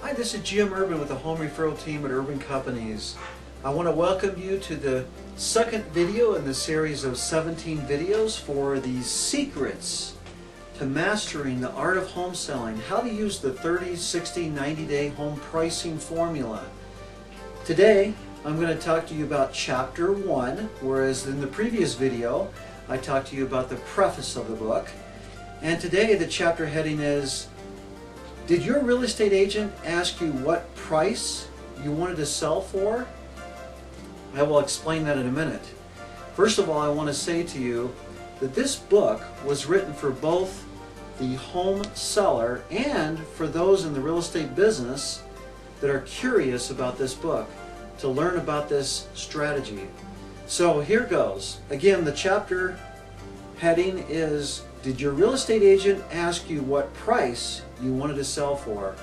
Hi, this is Jim Urban with the home referral team at Urban Companies. I want to welcome you to the second video in the series of 17 videos for the secrets to mastering the art of home selling, how to use the 30, 60, 90-day home pricing formula. Today, I'm going to talk to you about Chapter 1, whereas in the previous video, I talked to you about the preface of the book. And today, the chapter heading is, did your real estate agent ask you what price you wanted to sell for? I will explain that in a minute. First of all, I want to say to you that this book was written for both the home seller and for those in the real estate business that are curious about this book, to learn about this strategy. So here goes. Again, the chapter heading is, did your real estate agent ask you what price you wanted to sell for?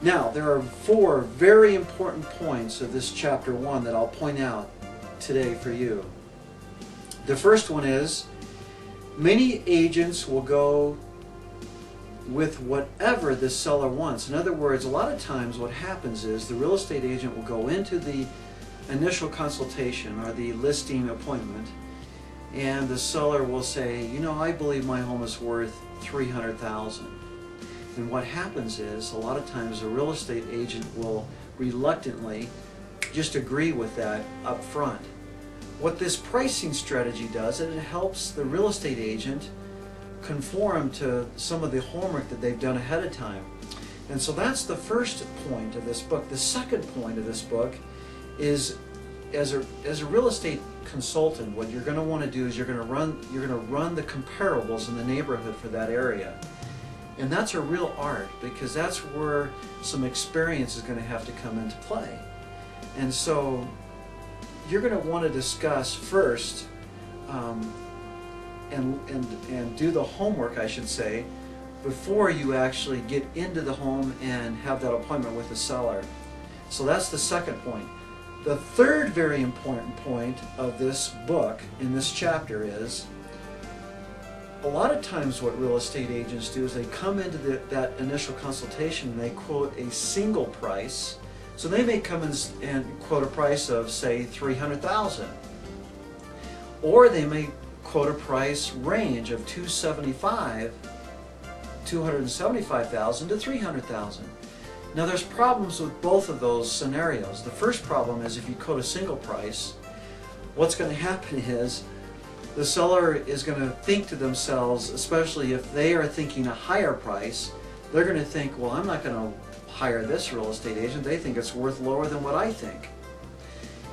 Now, there are 4 very important points of this Chapter 1 that I'll point out today for you. The first one is, many agents will go with whatever the seller wants. In other words, a lot of times what happens is the real estate agent will go into the initial consultation or the listing appointment, and the seller will say, you know, I believe my home is worth $300,000. And what happens is, a lot of times a real estate agent will reluctantly just agree with that up front. What this pricing strategy does is it helps the real estate agent conform to some of the homework that they've done ahead of time. And so that's the first point of this book. The second point of this book is, as a real estate consultant, what you're going to want to do is you're going to run the comparables in the neighborhood for that area. And that's a real art, because that's where some experience is going to have to come into play. And so you're going to want to discuss first and do the homework, I should say, before you actually get into the home and have that appointment with the seller. So that's the second point. The third very important point of this book in this chapter is, a lot of times what real estate agents do is they come into that initial consultation and they quote a single price. So they may come in and quote a price of, say, $300,000. Or they may quote a price range of $275,000 to $300,000. Now there's problems with both of those scenarios. The first problem is, if you quote a single price, what's going to happen is the seller is going to think to themselves, especially if they are thinking a higher price, they're going to think, well, I'm not going to hire this real estate agent. They think it's worth lower than what I think.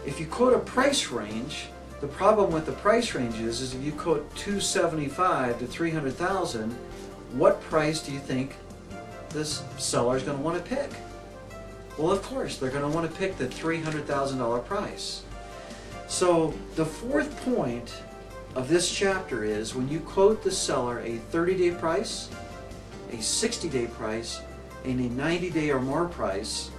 If you quote a price range, the problem with the price range is if you quote $275,000 to $300,000, what price do you think this seller is going to want to pick? Well, of course, they're going to want to pick the $300,000 price. So the fourth point of this chapter is, when you quote the seller a 30-day price, a 60-day price, and a 90-day or more price,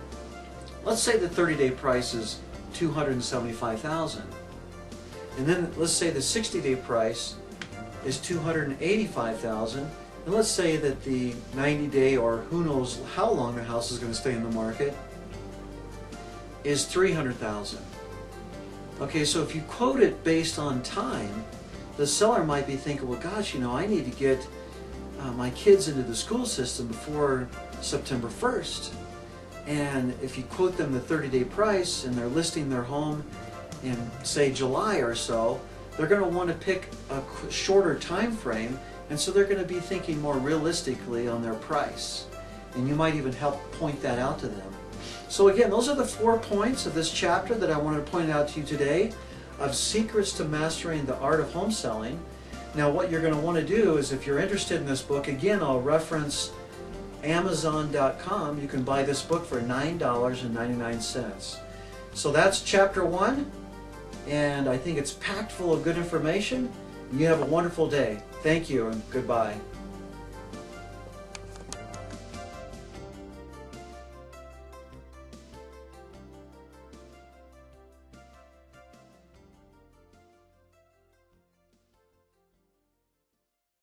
let's say the 30-day price is $275,000. And then let's say the 60-day price is $285,000. And let's say that the 90-day, or who knows how long the house is going to stay in the market, is $300,000. Okay, so if you quote it based on time, the seller might be thinking, well, gosh, you know, I need to get my kids into the school system before September 1st. And if you quote them the 30-day price and they're listing their home in, say, July or so, they're going to want to pick a shorter time frame. And so they're going to be thinking more realistically on their price. And you might even help point that out to them. So again, those are the 4 points of this chapter that I wanted to point out to you today, of secrets to mastering the art of home selling. Now what you're going to want to do is, if you're interested in this book, again, I'll reference Amazon.com. You can buy this book for $9.99. So that's Chapter 1, and I think it's packed full of good information. You have a wonderful day. Thank you and goodbye.